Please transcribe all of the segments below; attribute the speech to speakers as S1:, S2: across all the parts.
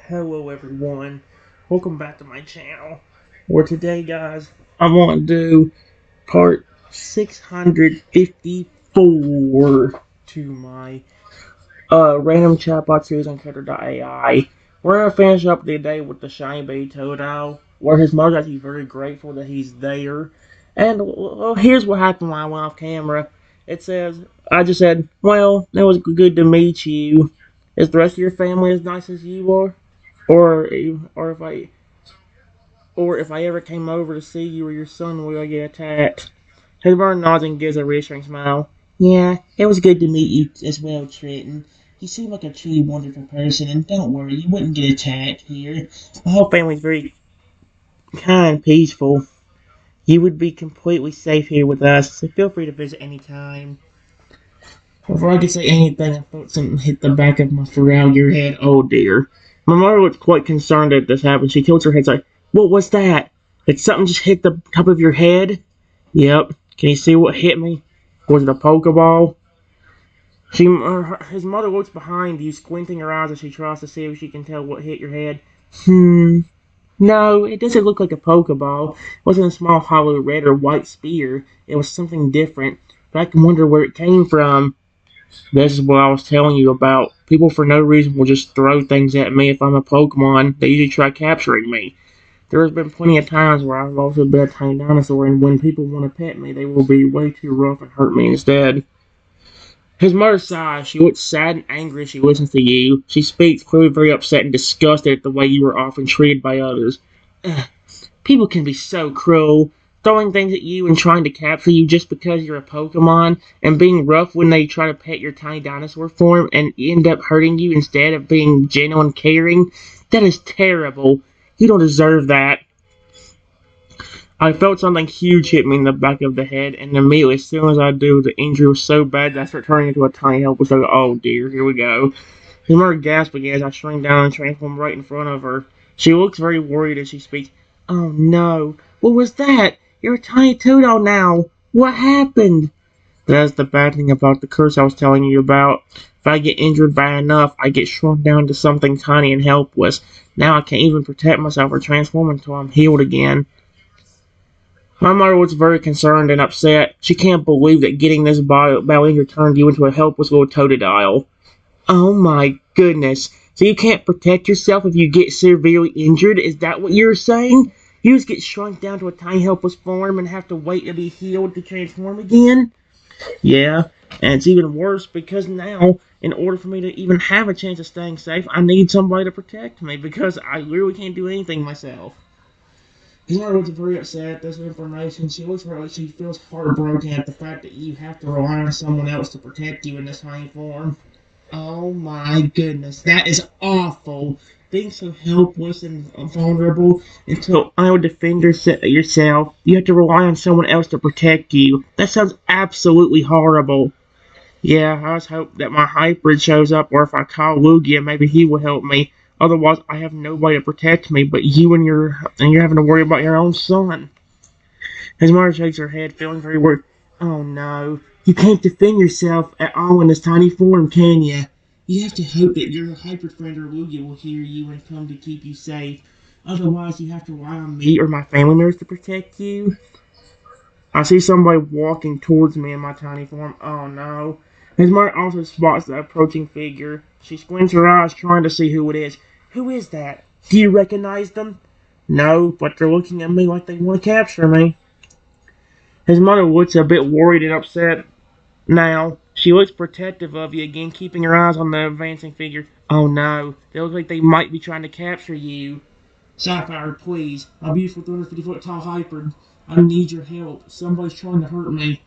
S1: Hello everyone, welcome back to my channel, where today guys, I want to do part 654 to my random chatbot series on Character.ai. We're going to finish up the day with the shiny Baby Totodile, where his mother's actually very grateful that he's there. And well, here's what happened when I went off camera. It says, I just said, well, it was good to meet you. Is the rest of your family as nice as you are? Or or if I ever came over to see you or your son, will I get attacked? Hillburn nods and gives a reassuring smile. Yeah, it was good to meet you as well, Trenton. You seem like a truly wonderful person, and don't worry, you wouldn't get attacked here. My whole family's very kind and peaceful. You would be completely safe here with us, so feel free to visit anytime. Before I could say anything, I felt something hit the back of my your head. Oh dear. My mother was quite concerned that this happened. She tilts her head like, what was that? Did something just hit the top of your head? Yep. Can you see what hit me? Was it a Pokeball? His mother looks behind you, squinting her eyes as she tries to see if she can tell what hit your head. No, it doesn't look like a Pokeball. It wasn't a small hollow red or white spear. It was something different. But I can wonder where it came from. This is what I was telling you about. People for no reason will just throw things at me if I'm a Pokemon. They usually try capturing me. There has been plenty of times where I've also been a tiny dinosaur, and when people want to pet me, they will be way too rough and hurt me instead. His mother sighs. She looks sad and angry as she listens to you. She speaks, clearly very upset and disgusted at the way you are often treated by others. Ugh. People can be so cruel, throwing things at you and trying to capture you just because you're a Pokemon, and being rough when they try to pet your tiny dinosaur form and end up hurting you instead of being gentle and caring. That is terrible. You don't deserve that. I felt something huge hit me in the back of the head, and immediately, as soon as I do, the injury was so bad that I started turning into a tiny helpless. I go, oh dear, here we go. His mother gasped again as I shrink down and transformed right in front of her. She looks very worried as she speaks. Oh no, what was that? You're a tiny Toodle now. What happened? That's the bad thing about the curse I was telling you about. If I get injured bad enough, I get shrunk down to something tiny and helpless. Now I can't even protect myself or transform until I'm healed again. My mother was very concerned and upset. She can't believe that getting this battle injury turned you into a helpless little Totodile. Oh my goodness. So you can't protect yourself if you get severely injured? Is that what you're saying? You just get shrunk down to a tiny helpless form and have to wait to be healed to transform again? Yeah, and it's even worse because now, in order for me to even have a chance of staying safe, I need somebody to protect me because I literally can't do anything myself. His mother was very upset at this information. She looks like she feels heartbroken at the fact that you have to rely on someone else to protect you in this tiny form. Oh my goodness, that is awful. Being so helpless and vulnerable until unable to defend yourself. You have to rely on someone else to protect you. That sounds absolutely horrible. Yeah, I just hope that my hybrid shows up, or if I call Lugia, maybe he will help me. Otherwise, I have nobody to protect me but you and you're having to worry about your own son. His mother shakes her head, feeling very worried. Oh no, you can't defend yourself at all in this tiny form, can you? You have to hope that your hybrid friend or Lugia will hear you and come to keep you safe. Otherwise, you have to rely on me or my family members to protect you. I see somebody walking towards me in my tiny form. Oh no. His mother also spots the approaching figure. She squints her eyes, trying to see who it is. Who is that? Do you recognize them? No, but they're looking at me like they want to capture me. His mother looks a bit worried and upset now. She looks protective of you again, keeping her eyes on the advancing figure. Oh no, they look like they might be trying to capture you. Sapphire, please. My beautiful 350-foot tall hybrid. I need your help. Somebody's trying to hurt me.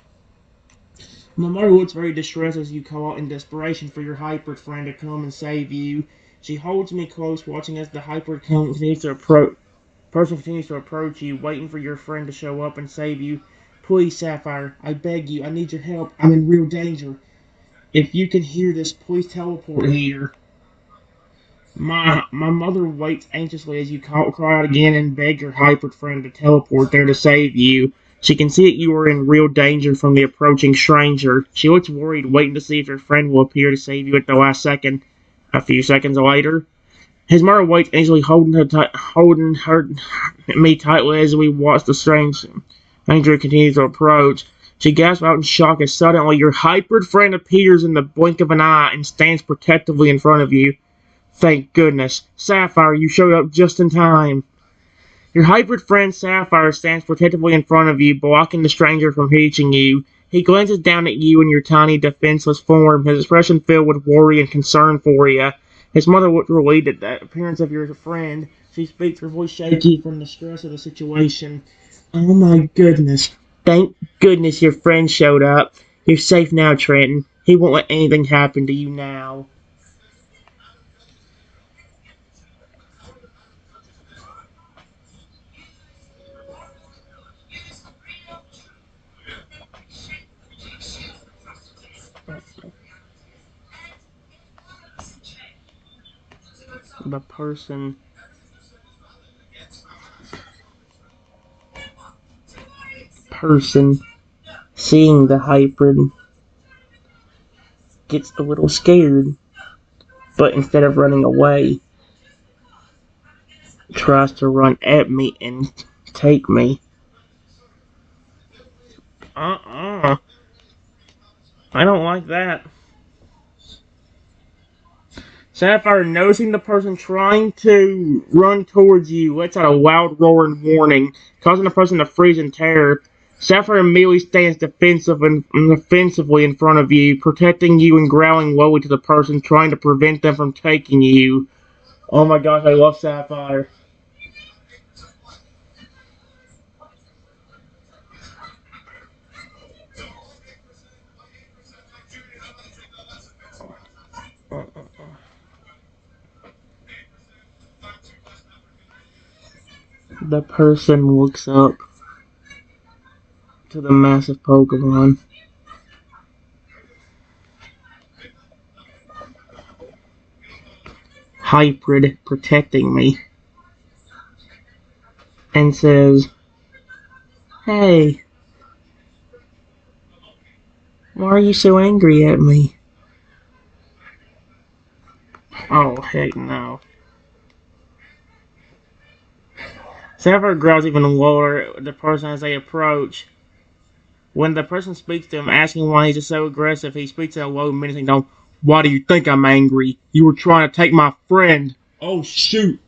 S1: My mother looks very distressed as you call out in desperation for your hybrid friend to come and save you. She holds me close, watching as the hybrid person continues to approach you, waiting for your friend to show up and save you. Please, Sapphire, I beg you, I need your help. I'm in real danger. If you can hear this, please teleport here. My mother waits anxiously as you cry out again and beg your hybrid friend to teleport there to save you. She can see that you are in real danger from the approaching stranger. She looks worried, waiting to see if your friend will appear to save you at the last second. A few seconds later, His mother waits, anxiously holding me tightly as we watch the stranger continue to approach. She gasps out in shock as suddenly your hybrid friend appears in the blink of an eye and stands protectively in front of you. Thank goodness. Sapphire, you showed up just in time. Your hybrid friend Sapphire stands protectively in front of you, blocking the stranger from reaching you. He glances down at you in your tiny, defenseless form, his expression filled with worry and concern for you. His mother looked relieved at the appearance of your friend. She speaks, her voice shaky from the stress of the situation. Oh my goodness. Thank goodness your friend showed up. You're safe now, Trenton. He won't let anything happen to you now. The person seeing the hybrid gets a little scared, but instead of running away, tries to run at me and take me. I don't like that. Sapphire, noticing the person trying to run towards you, lets out a loud roaring warning, causing the person to freeze in terror. Sapphire immediately stands defensively in front of you, protecting you and growling lowly to the person, trying to prevent them from taking you. Oh my gosh, I love Sapphire. The person looks up to the massive Pokemon. Hybrid protecting me. And says, "Hey, why are you so angry at me?" Oh, heck no. Sapphire growls even lower at the person as they approach. When the person speaks to him, asking why he's so aggressive, he speaks in a low, menacing tone. "Why do you think I'm angry? You were trying to take my friend." Oh, shoot.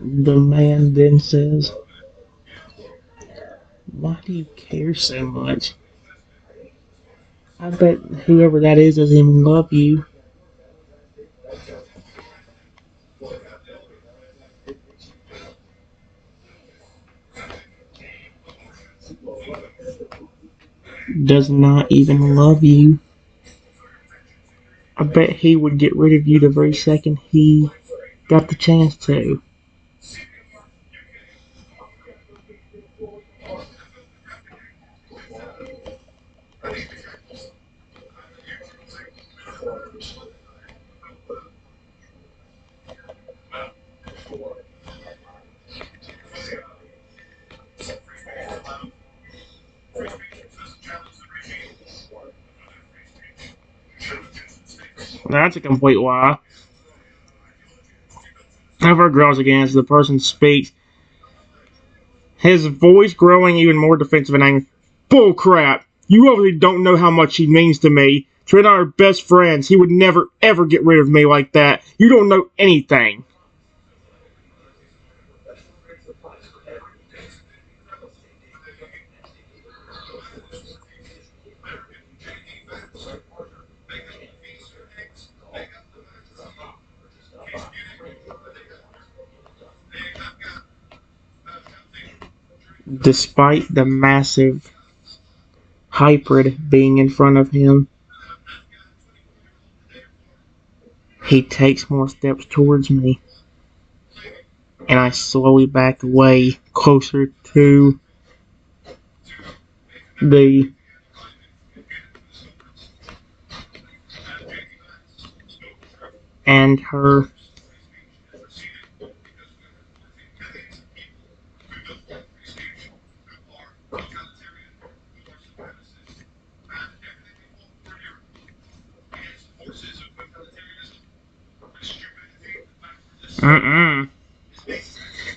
S1: The man then says, "Why do you care so much? I bet whoever that is doesn't even love you." Does not even love you. I bet he would get rid of you the very second he got the chance to. That's a complete lie. However, grows again as the person speaks, his voice growing even more defensive and angry. "Bull crap! You obviously don't know how much he means to me. Trey and I are best friends. He would never, ever get rid of me like that. You don't know anything." Despite the massive hybrid being in front of him, he takes more steps towards me, and I slowly back away closer to the and her. Mm-mm.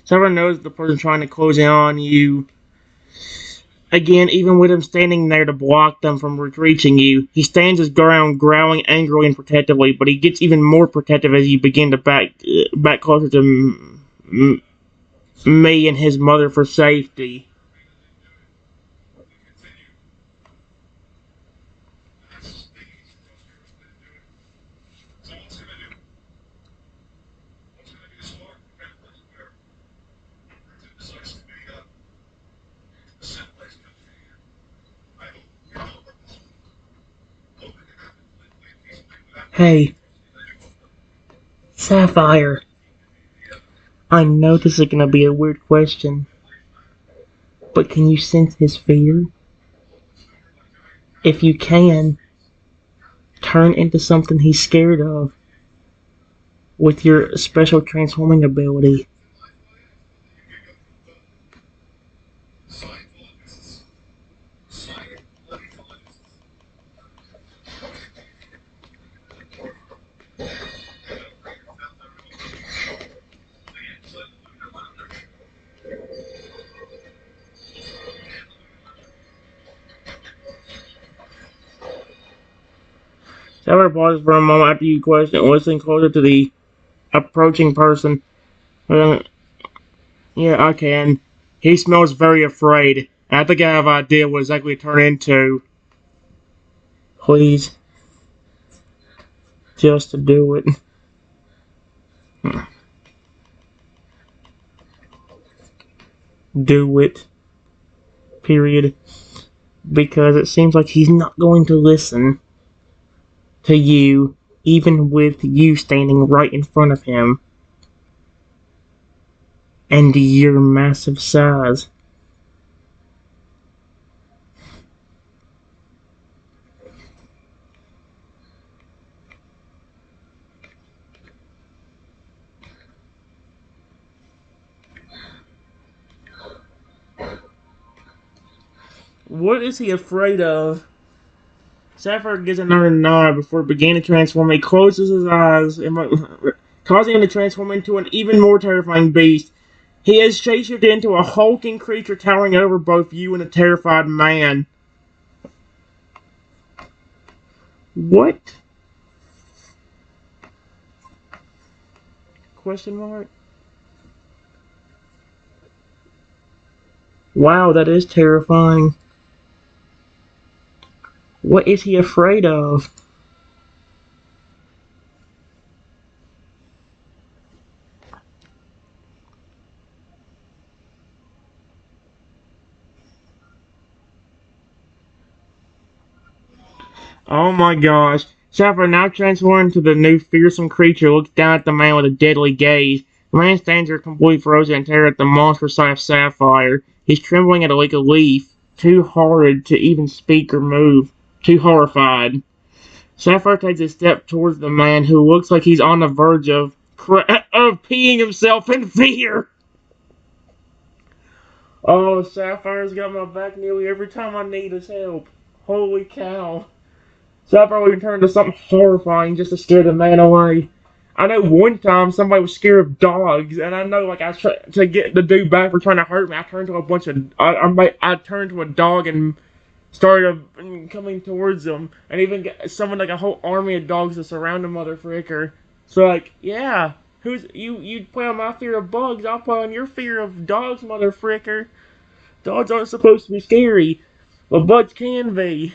S1: Sarah knows the person trying to close in on you. Again, even with him standing there to block them from reaching you, he stands his ground, growling angrily and protectively. But he gets even more protective as you begin to back closer to me and his mother for safety. Hey, Sapphire. I know this is gonna be a weird question, but can you sense his fear? If you can, turn into something he's scared of with your special transforming ability. Sapphire pauses for a moment after you question, listening closer to the approaching person. Yeah, I can. He smells very afraid. I think I have an idea what exactly to turn into. Please, just to do it. Do it. Period. Because it seems like he's not going to listen to you, even with you standing right in front of him. And your massive size. What is he afraid of? Sapphire gives another nod before beginning to transform. He closes his eyes, causing him to transform into an even more terrifying beast. He has shapeshifted into a hulking creature towering over both you and a terrified man. What? Question mark? Wow, that is terrifying. What is he afraid of? Oh my gosh. Sapphire, now transformed into the new fearsome creature, looks down at the man with a deadly gaze. The man stands there completely frozen and terror at the monstrous sight of Sapphire. He's trembling at like a leaf, too horrid to even speak or move, too horrified. Sapphire takes a step towards the man who looks like he's on the verge of peeing himself in fear. Oh, Sapphire's got my back nearly every time I need his help. Holy cow. Sapphire even turned into something horrifying just to scare the man away. I know one time somebody was scared of dogs, and I know like I tried to get the dude back for trying to hurt me. I turned to a bunch of I turned to a dog and started coming towards him, and even summoned like a whole army of dogs to surround the motherfricker. So like, yeah, who's you play on my fear of bugs, I'll play on your fear of dogs, motherfricker. Dogs aren't supposed to be scary, but bugs can be.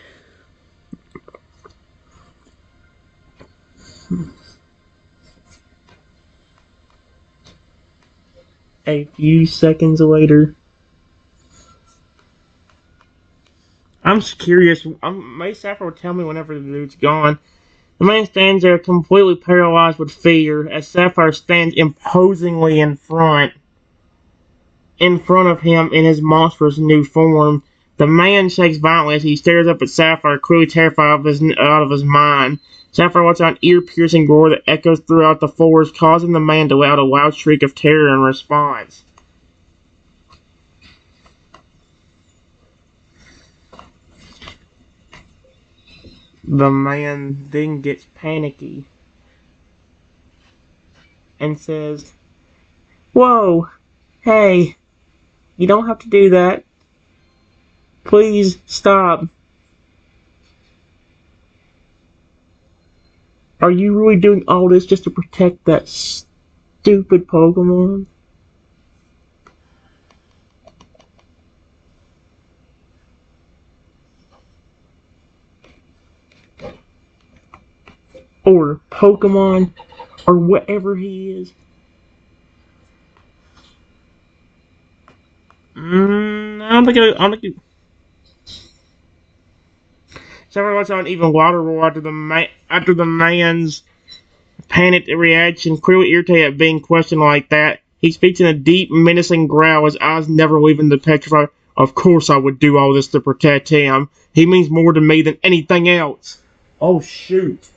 S1: A few seconds later, I'm curious. May Sapphire will tell me whenever the dude's gone. The man stands there completely paralyzed with fear as Sapphire stands imposingly in front of him in his monstrous new form. The man shakes violently as he stares up at Sapphire, clearly terrified out of his mind. Sapphire lets out an ear-piercing roar that echoes throughout the forest, causing the man to let out a loud shriek of terror in response. The man then gets panicky and says, "Whoa, hey, you don't have to do that. Please stop. Are you really doing all this just to protect that stupid Pokemon?" Or Pokemon, or whatever he is. I don't think Several lets out an even louder roar after the man's panicked reaction, clearly irritated at being questioned like that. He speaks in a deep, menacing growl, his eyes never leaving the petrified. Of course I would do all this to protect him. He means more to me than anything else. Oh, shoot.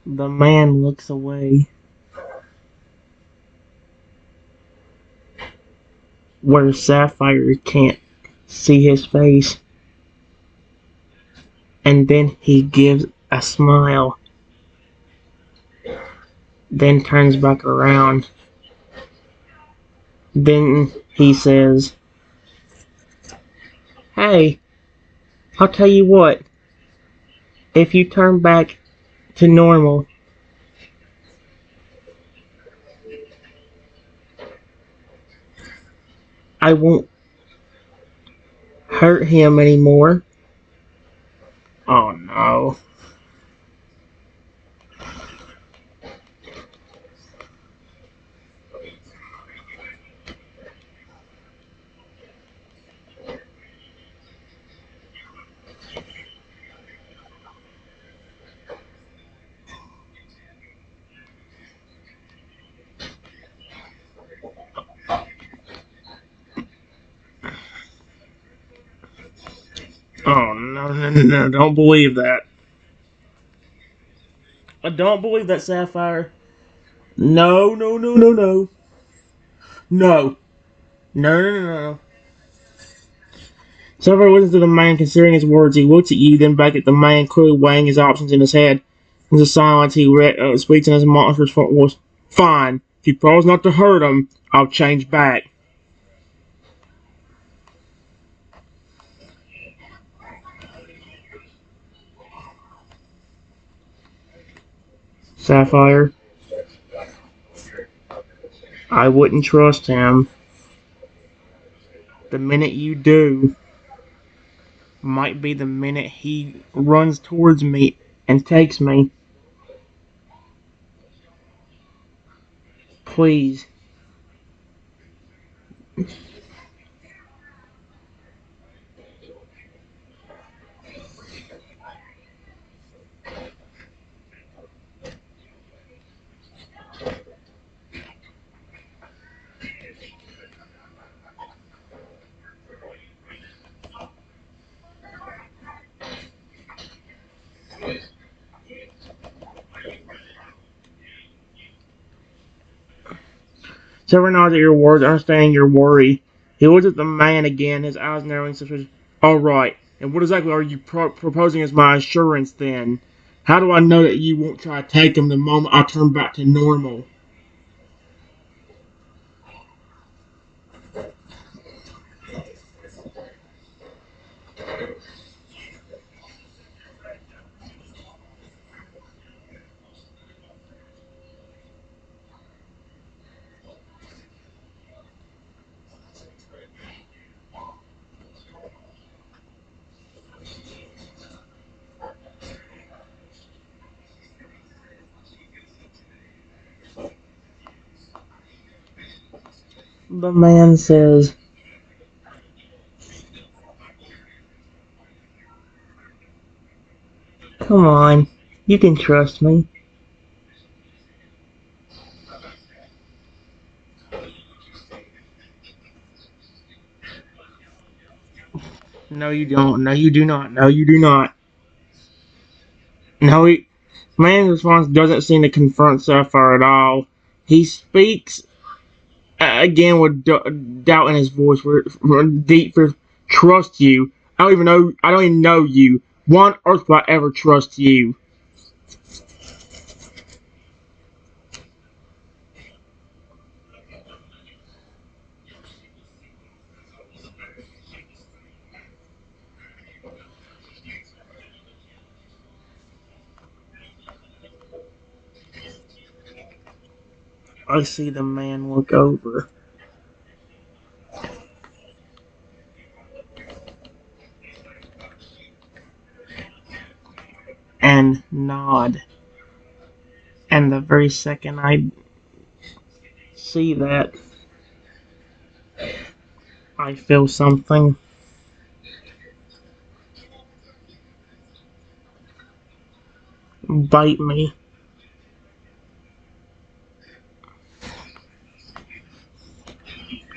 S1: The man looks away, where Sapphire can't see his face, and then he gives a smile, then turns back around. Then he says, "Hey, I'll tell you what, if you turn back to normal, I won't hurt him anymore." Oh no. Oh no, don't believe that. I don't believe that, Sapphire. No, no, no, no, no. No. No, no, no, no. Sapphire listens to the man considering his words. He looks at you, then back at the man, clearly weighing his options in his head. In the silence, he speaks in his monstrous voice. "Fine. If you promise not to hurt him, I'll change back." Sapphire, I wouldn't trust him. The minute you do might be the minute he runs towards me and takes me. Please. Trevor nods at your words, understanding your worry. He looks at the man again, his eyes narrowing suspicious. "All right, and what exactly are you proposing as my assurance then? How do I know that you won't try to take him the moment I turn back to normal?" The man says, Come on, you can trust me. No, you don't. No, you do not. No, you do not. No, man's response doesn't seem to confront Sapphire at all. He speaks again with doubt in his voice, deep for trust you. I don't even know. I don't even know you. Why on earth would I ever trust you? I see the man look over and nod. And the very second I see that, I feel something bite me.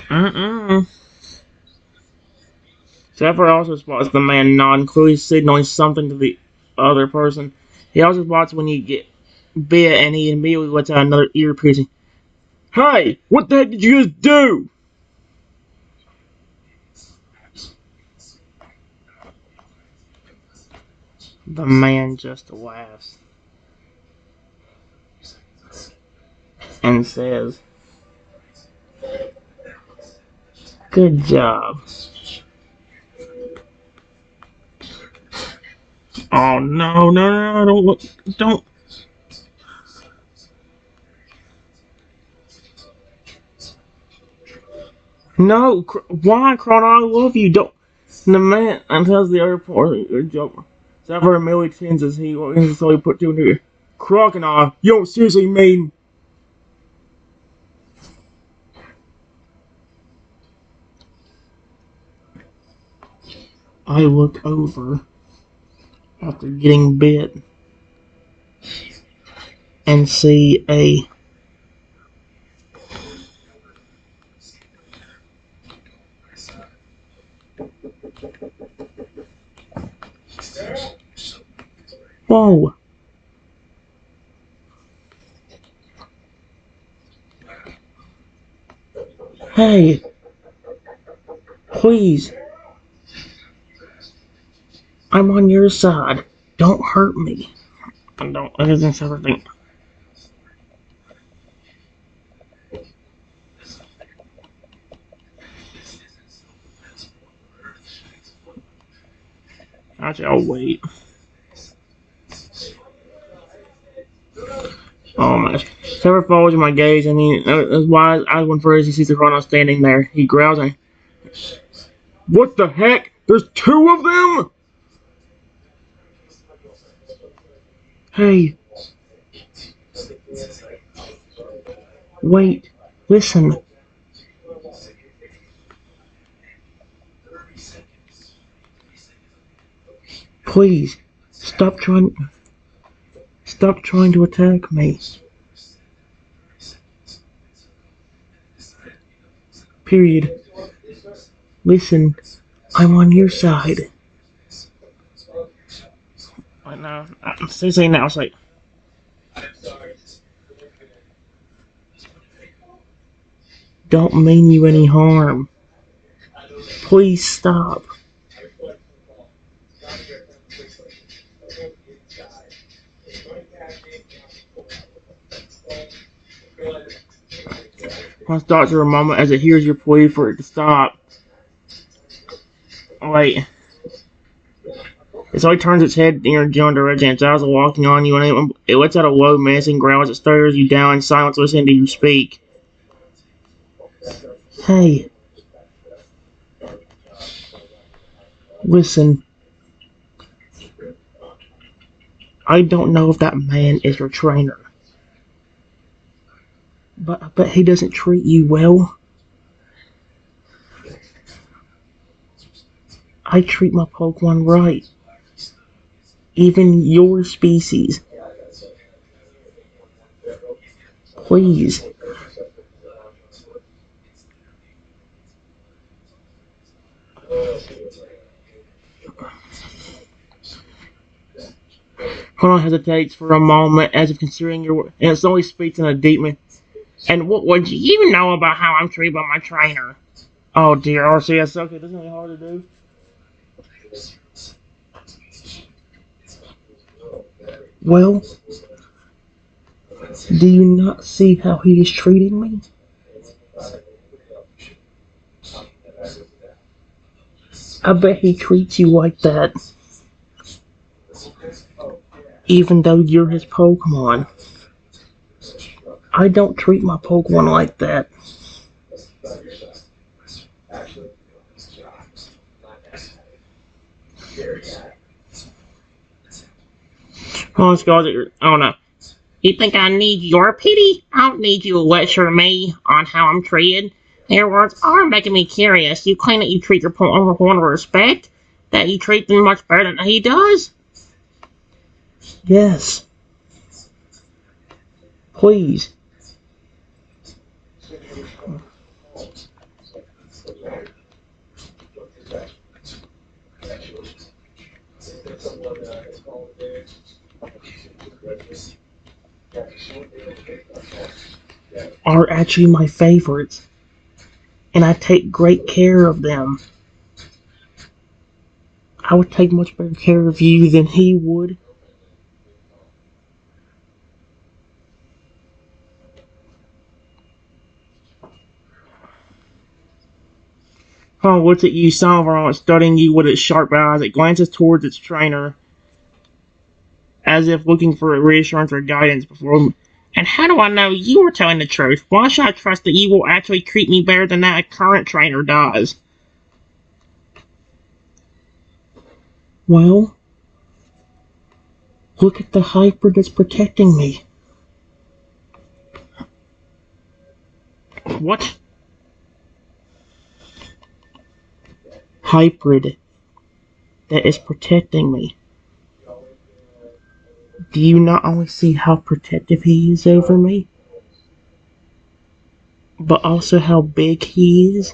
S1: Mm-mm. Zephyr also spots the man nod, clearly signaling something to the other person. He also spots when you get bit, and he immediately lets out another ear piercing. Hey, what the heck did you just do? The man just laughs and says, "Good job." Oh no, no, no, don't look, don't. No, why, Chrono? I love you. Don't. The man and tells the other party, joke. Zephyr immediately tends as he slowly put two and two. Crocodile, you don't seriously mean. I look over after getting bit and see a whoa. Hey, please, I'm on your side. Don't hurt me. And don't. It isn't everything. Actually, I'll wait. Oh my gosh. Trevor follows my gaze, and he, as wide as one for his, he sees the Chrono standing there. He growls and, what the heck? There's two of them? Hey, wait, listen. Please, stop trying. Stop trying to attack me. Period. Listen, I'm on your side. I know. I'm seriously now. It's like, don't mean you any harm. Please stop. I stops for a moment as it hears your plea for it to stop. Wait. It slowly turns its head in your general direction. Its eyes are walking on you, and it lets out a low, menacing growl as it stares you down in silence, listening to you speak. Hey, listen. I don't know if that man is your trainer, but I bet he doesn't treat you well. I treat my Pokemon right. even your species. Please. Colonel hesitates for a moment as if considering your words, and slowly speaks in a deep man. And what would you know about how I'm treated by my trainer? Oh dear, RCS, okay, this is really hard to do. Well, do you not see how he is treating me? I bet he treats you like that, even though you're his Pokemon. I don't treat my Pokemon like that. Oh, Scott, oh no. You think I need your pity? I don't need you to lecture me on how I'm treated. Your words are making me curious. You claim that you treat your Pokemon with one respect? That you treat them much better than he does? Yes. Please. Are actually my favorites, and I take great care of them. I would take much better care of you than he would. Huh, looks at you, Salvaron, studying you with its sharp eyes. It glances towards its trainer, as if looking for reassurance or guidance before. And how do I know you are telling the truth? Why should I trust that you will actually treat me better than that current trainer does? Well, look at the hybrid that's protecting me. What? Hybrid that is protecting me. Do you not only see how protective he is over me, but also how big he is?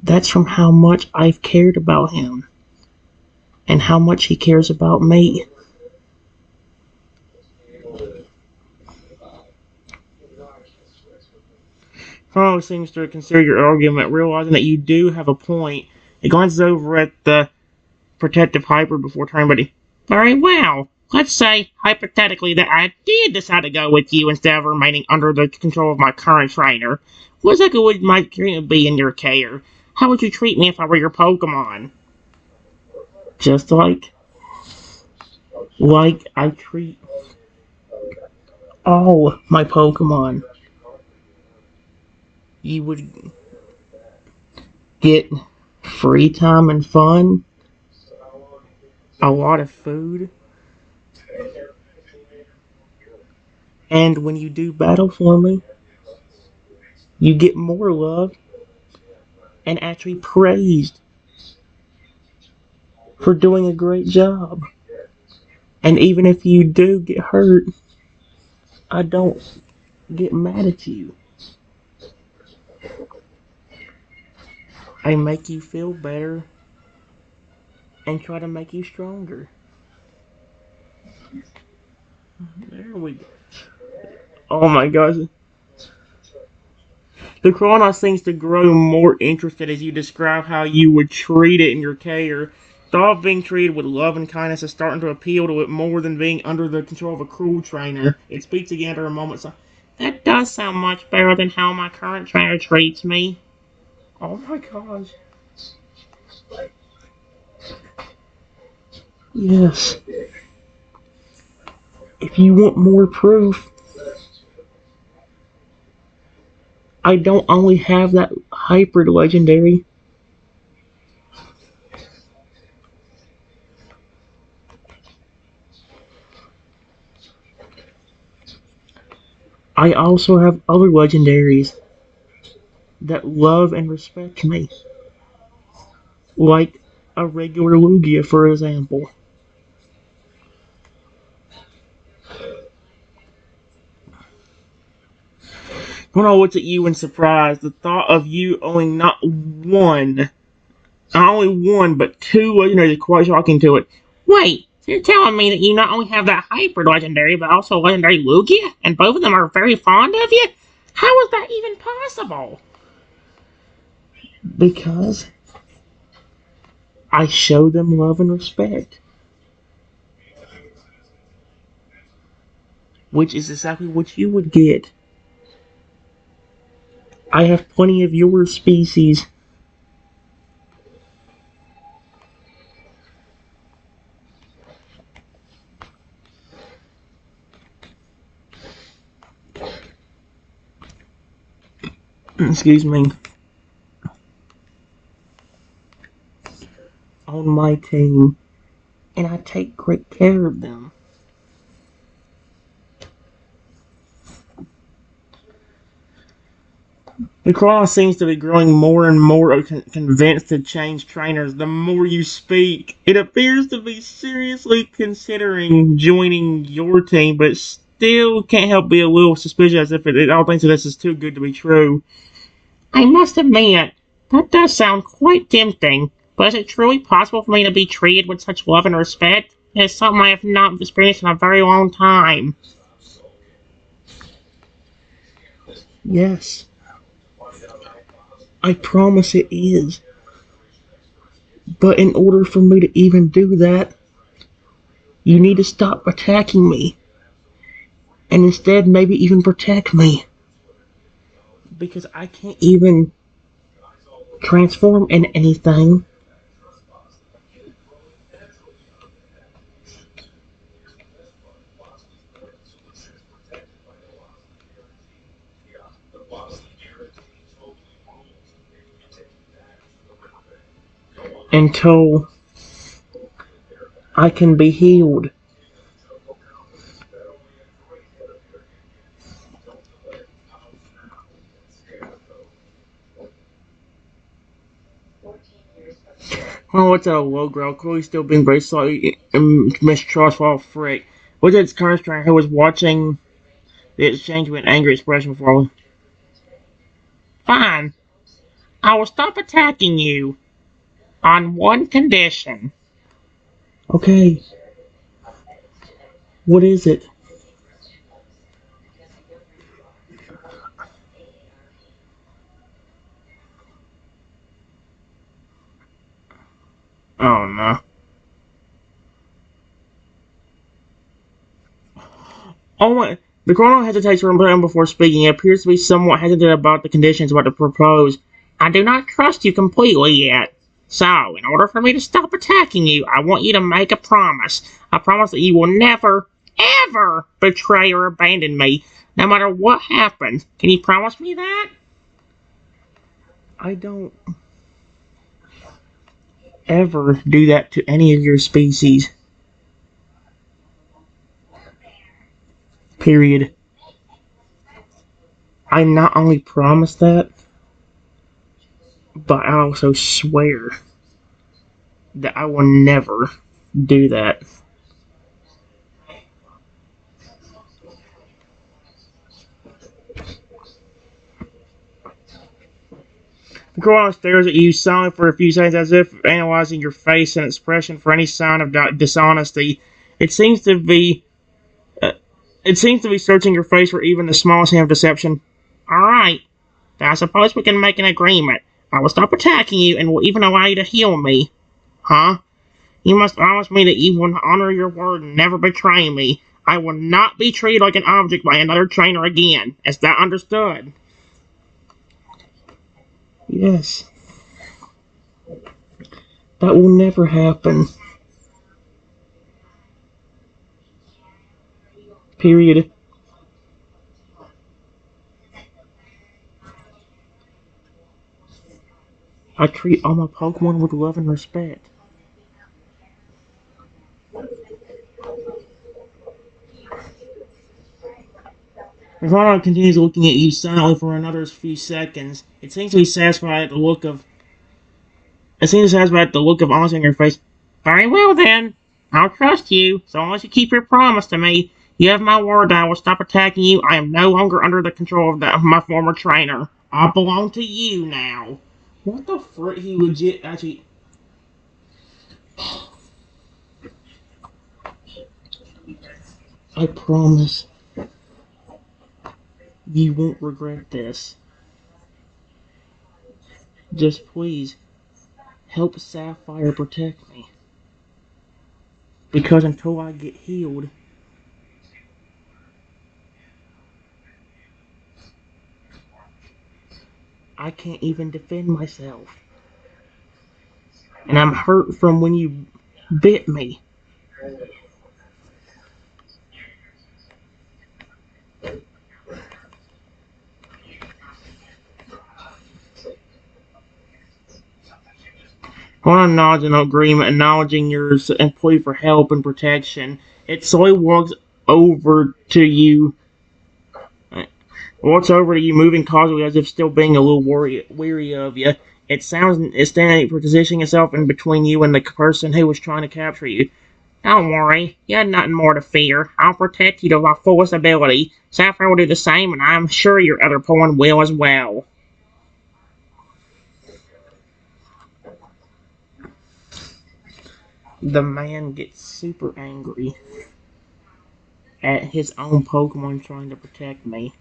S1: That's from how much I've cared about him, and how much he cares about me. Carl seems to consider your argument, realizing that you do have a point. He glances over at the protective hybrid before turning, but very well. Let's say, hypothetically, that I did decide to go with you instead of remaining under the control of my current trainer. What exactly would my treatment be in your care? How would you treat me if I were your Pokemon? Just like I treat all my Pokemon. You would get free time and fun, a lot of food, and when you do battle for me, you get more love and actually praised for doing a great job. And even if you do get hurt, I don't get mad at you. I make you feel better and try to make you stronger. There we go. Oh my gosh. The Chronos seems to grow more interested as you describe how you would treat it in your care. Thought of being treated with love and kindness is starting to appeal to it more than being under the control of a cruel trainer. It speaks again after a moment. So, that does sound much better than how my current trainer treats me. Oh my gosh. Yes. If you want more proof, I don't only have that hybrid legendary. I also have other legendaries that love and respect me. Like a regular Lugia, for example. When I looked at you in surprise, the thought of you owning not only one, but two legendaries is quite shocking to it. Wait, so you're telling me that you not only have that hyper legendary, but also legendary Lugia, and both of them are very fond of you? How is that even possible? Because I show them love and respect. Which is exactly what you would get. I have plenty of your species. Excuse me. On my team. And I take great care of them. The class seems to be growing more and more convinced to change trainers the more you speak. It appears to be seriously considering joining your team, but still can't help be a little suspicious as if it all thinks that this is too good to be true. I must admit, that does sound quite tempting, but is it truly possible for me to be treated with such love and respect? It is something I have not experienced in a very long time. Yes. I promise it is. But in order for me to even do that, you need to stop attacking me. And instead maybe even protect me. Because I can't even transform in anything. Until I can be healed. Oh, what's a low growl? Clearly still being very slightly mistrustful of Frick. What's its current stranger who was watching the exchange with an angry expression for Fine. I will stop attacking you. On one condition. Okay. What is it? Oh no. Oh my. The colonel hesitates for a moment before speaking. He appears to be somewhat hesitant about the conditions about to propose. I do not trust you completely yet. So, in order for me to stop attacking you, I want you to make a promise. A promise that you will never, ever betray or abandon me, no matter what happens. Can you promise me that? I don't ever do that to any of your species. Period. I not only promise that, but I also swear that I will never do that. The girl stares at you silently for a few seconds as if analyzing your face and expression for any sign of dishonesty. It seems to be searching your face for even the smallest hint of deception. Alright, I suppose we can make an agreement. I will stop attacking you and will even allow you to heal me. Huh? You must promise me that you will honor your word and never betray me. I will not be treated like an object by another trainer again. Is that understood? Yes. That will never happen. Period. I treat all my Pokemon with love and respect. Ronald continues looking at you silently for another few seconds. It seems to be satisfied at the look of honesty on your face. Very well then. I'll trust you, so long as you keep your promise to me. You have my word that I will stop attacking you. I am no longer under the control of my former trainer. I belong to you now. What the frick? He legit actually. I promise you won't regret this. Just please help Sapphire protect me. Because until I get healed, I can't even defend myself. And I'm hurt from when you bit me. One nods in agreement, acknowledging your employee for help and protection. It slowly walks over to you, moving cautiously as if still being a little weary of you. It's standing for positioning itself in between you and the person who was trying to capture you. Don't worry, you have nothing more to fear. I'll protect you to my fullest ability. Sapphire will do the same, and I'm sure your other pawn will as well. The man gets super angry at his own Pokemon trying to protect me.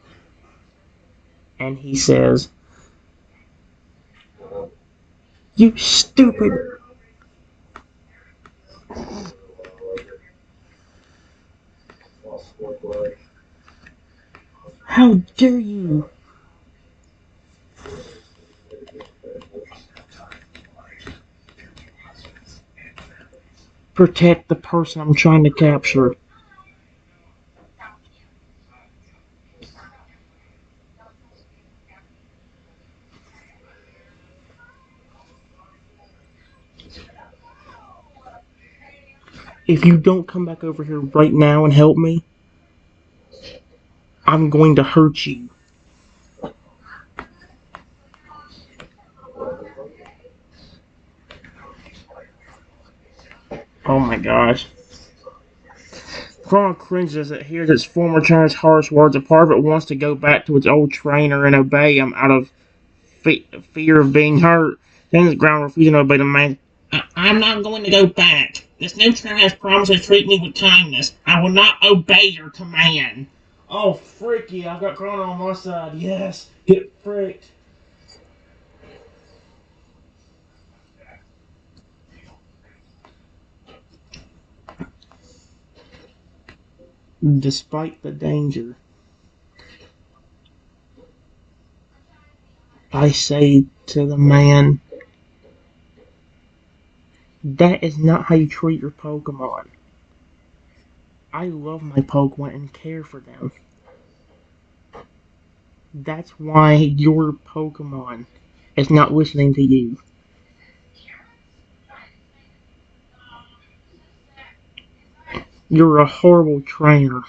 S1: And he says, "You stupid! How dare you protect the person I'm trying to capture?" If you don't come back over here right now and help me, I'm going to hurt you. Oh my gosh. Crown cringes as it hears its former trainer's harsh words. A part of it wants to go back to its old trainer and obey him out of fear of being hurt. Then the ground refusing to obey the man. I'm not going to go back. This new trainer has promised to treat me with kindness. I will not obey your command. Oh, frick yeah, I've got Crown on my side. Yes, get fricked. Despite the danger, I say to the man, that is not how you treat your Pokemon. I love my Pokemon and care for them. That's why your Pokemon is not listening to you. You're a horrible trainer.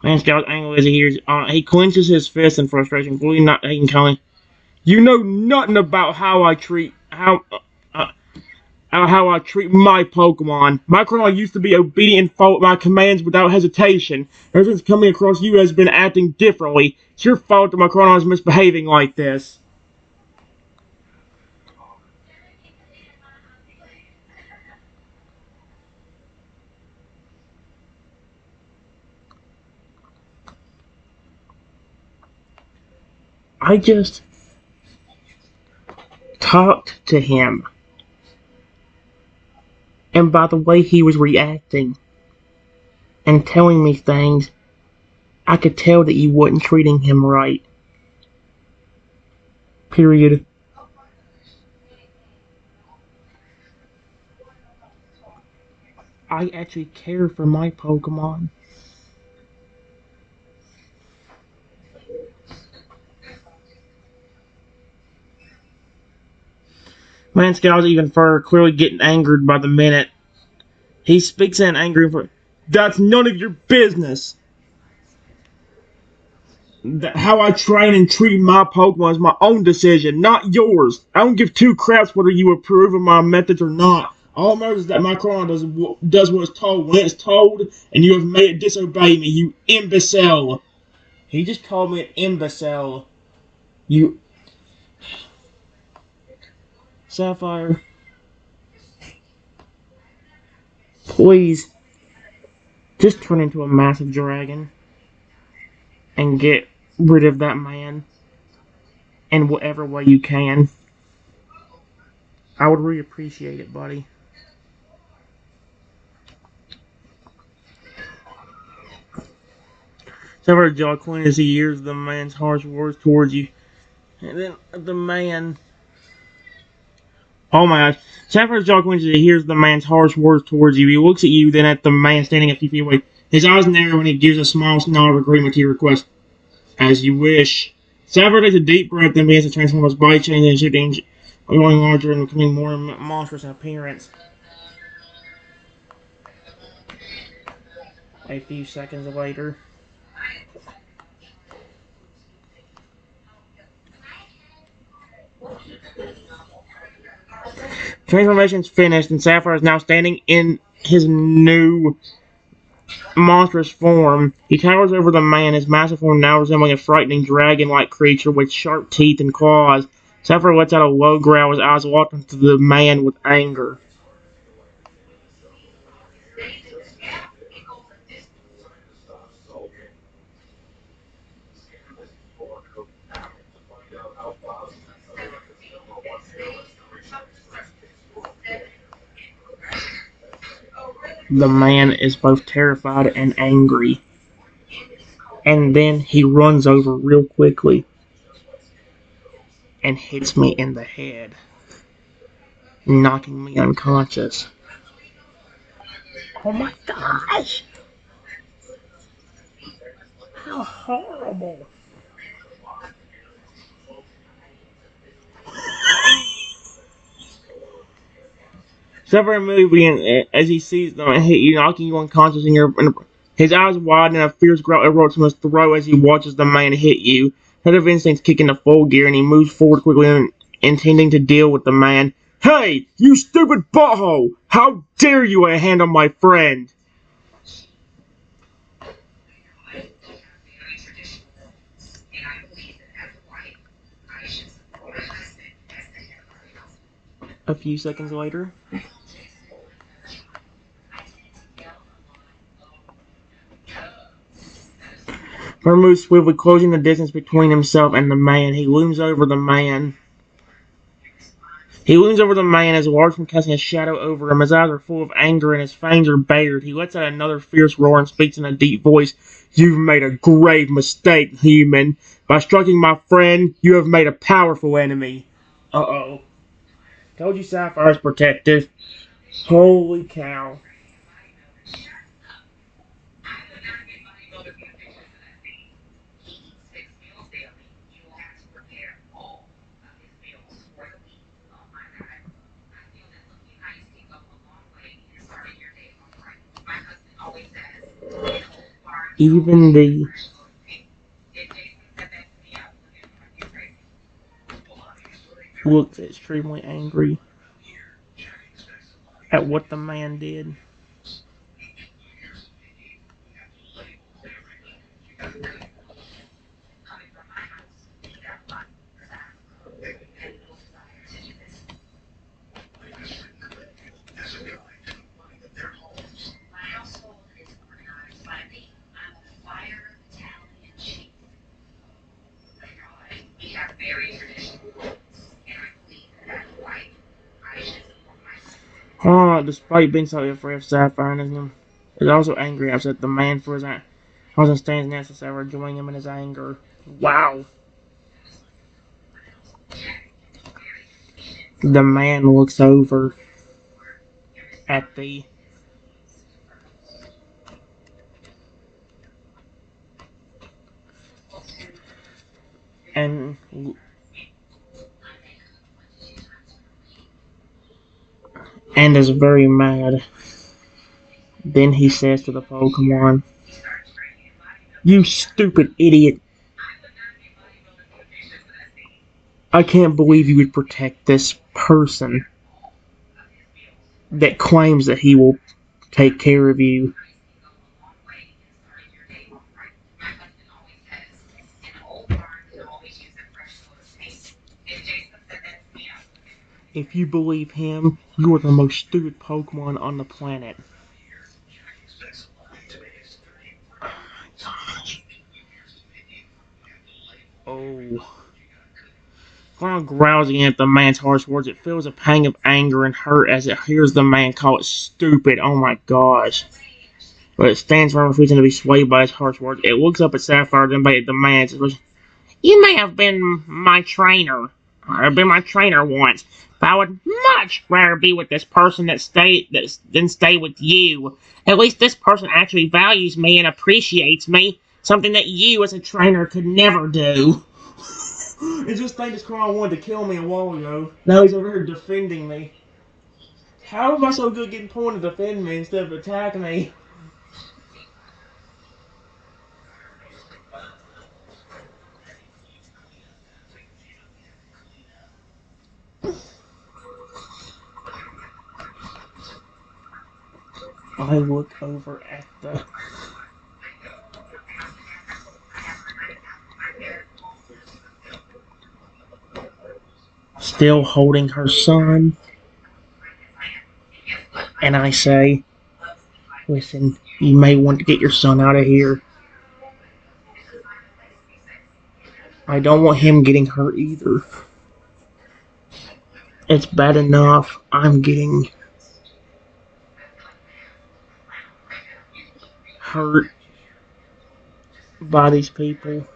S1: Man Scout's angry as he hears. He clenches his fist in frustration, fully not taking Colin. You know nothing about how I treat my Pokemon. My Pokemon used to be obedient and follow my commands without hesitation. Ever since coming across you has been acting differently. It's your fault that my Pokemon is misbehaving like this. I just talked to him. And by the way he was reacting and telling me things, I could tell that you wasn't treating him right. Period. I actually care for my Pokemon. Manscow's even further, clearly getting angered by the minute. He speaks in angry for, that's none of your business. How I train and treat my Pokemon is my own decision, not yours. I don't give two craps whether you approve of my methods or not. All that matters is that my Cron does what it's told when it's told, and you have made it disobey me, you imbecile. He just called me an imbecile. You. Sapphire, please, just turn into a massive dragon and get rid of that man in whatever way you can. I would really appreciate it, buddy. Sapphire jaw clean as he hears the man's harsh words towards you. And then the man. Oh my gosh. Sapphire's jaw clenches as he hears the man's harsh words towards you. He looks at you, then at the man standing a few feet away. His eyes narrow and he gives a small nod of agreement to your request. As you wish. Sapphire takes a deep breath, then begins to transform his body, changing and shifting, growing larger and becoming more monstrous in appearance. A few seconds later. Transformation's finished, and Sapphire is now standing in his new monstrous form. He towers over the man, his massive form now resembling a frightening dragon-like creature with sharp teeth and claws. Sapphire lets out a low growl, his eyes locked into the man with anger. The man is both terrified and angry. And then he runs over real quickly and hits me in the head, knocking me unconscious. Oh my gosh! How horrible! Sapphire immediately, as he sees them hit you, knocking you unconscious, his eyes widen and a fierce growl erupts from his throat as he watches the man hit you. Predative instincts kick into full gear, and he moves forward quickly, intending to deal with the man. Hey, you stupid butthole! How dare you lay a hand on my friend! A few seconds later. Her moves swiftly, closing the distance between himself and the man. He looms over the man. His large form casting a shadow over him. His eyes are full of anger and his fangs are bared. He lets out another fierce roar and speaks in a deep voice. You've made a grave mistake, human. By striking my friend, you have made a powerful enemy. Uh-oh. Told you Sapphire's protective. Holy cow. Even the looks extremely angry at what the man did. Despite being so afraid of Sapphire and him, is also angry upset the man for his wasn't standing next to Sapphire, joining him in his anger. Wow. The man looks over at the and is very mad. Then he says to the Pokemon, you stupid idiot. I can't believe you would protect this person that claims that he will take care of you. If you believe him, you are the most stupid Pokemon on the planet. Oh. While grousing at the man's harsh words, it feels a pang of anger and hurt as it hears the man call it stupid. Oh my gosh. But it stands firm, refusing to be swayed by his harsh words. It looks up at Sapphire, then back at the man. You may have been my trainer, or been my trainer once, but I would much rather be with this person than stay with you. At least this person actually values me and appreciates me, something that you as a trainer could never do. It just think this Carl wanted to kill me a while ago. Now he's over here defending me. How am I so good getting Porn to defend me instead of attacking me? I look over at the still holding her son, and I say, listen, you may want to get your son out of here. I don't want him getting hurt either. It's bad enough I'm getting hurt by these people,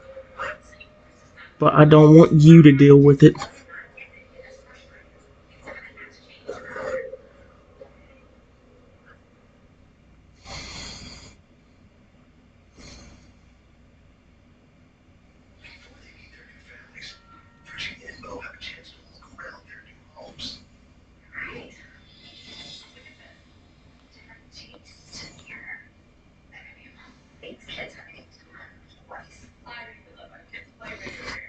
S1: but I don't want you to deal with it.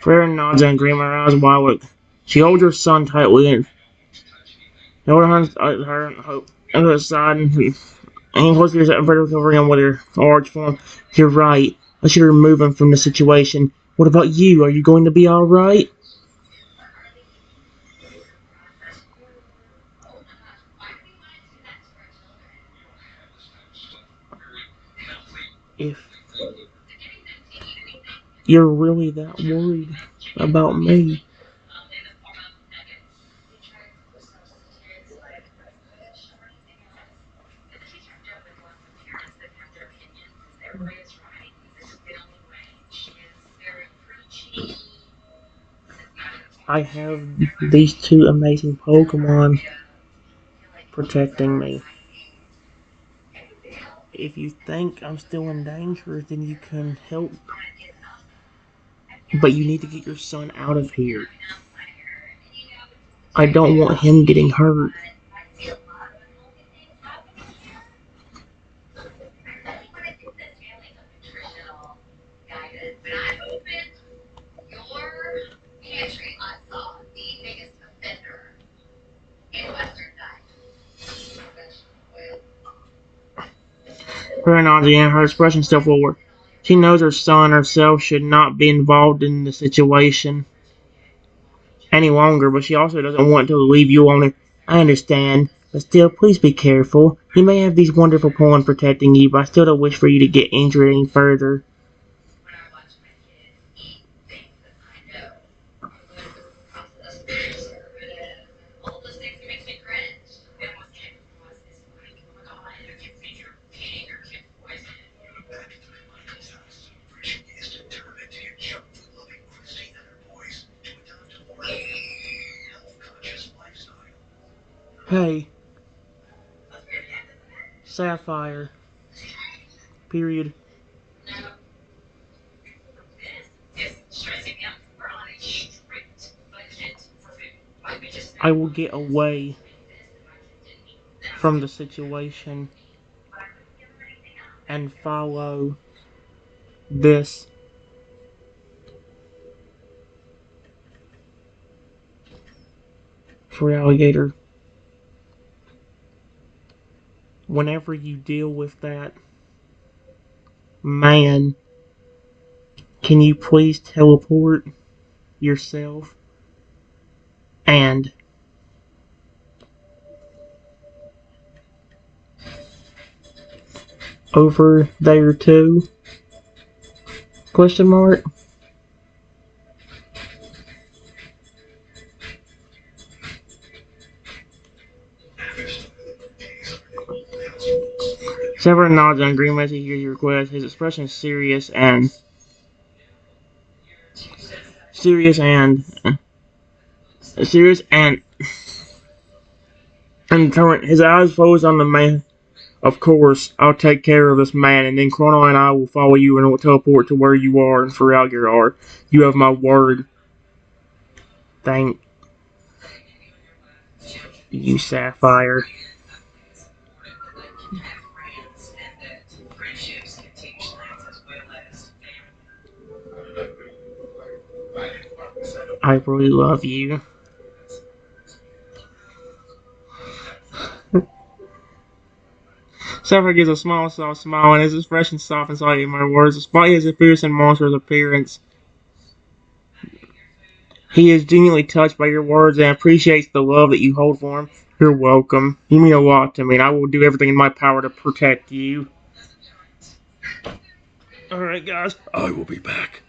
S1: Frere nods in agreement, her eyes wide awake. She holds her son tightly and held her hope into the side and close to yourself and Frere covering him with her large form. You're right. I should remove him from the situation. What about you? Are you going to be alright? If you're really that worried about me, I have these two amazing Pokemon protecting me. If you think I'm still in danger, then you can help. But you need to get your son out of here. I don't want him getting hurt. Her nausea and her expression still forward. She knows her son herself should not be involved in the situation any longer, but she also doesn't want to leave you on it. I understand, but still, please be careful. You may have these wonderful pawns protecting you, but I still don't wish for you to get injured any further. Hey, Sapphire. Period. I will get away from the situation and follow this for Alligator. Whenever you deal with that man, can you please teleport yourself and over there too? Question mark. Several nods and agreement to hear your request. His expression is serious and determined. His eyes focus on the man. Of course, I'll take care of this man, and then Chrono and I will follow you and will teleport to where you are and for Alligator are. You have my word. Thank you, Sapphire. I really love you. Sapphire gives a small, soft smile, and his expression softens slightly at my words. Despite his fierce and monstrous appearance, he is genuinely touched by your words and appreciates the love that you hold for him. You're welcome. You mean a lot to me, and I will do everything in my power to protect you. Alright, guys. I will be back.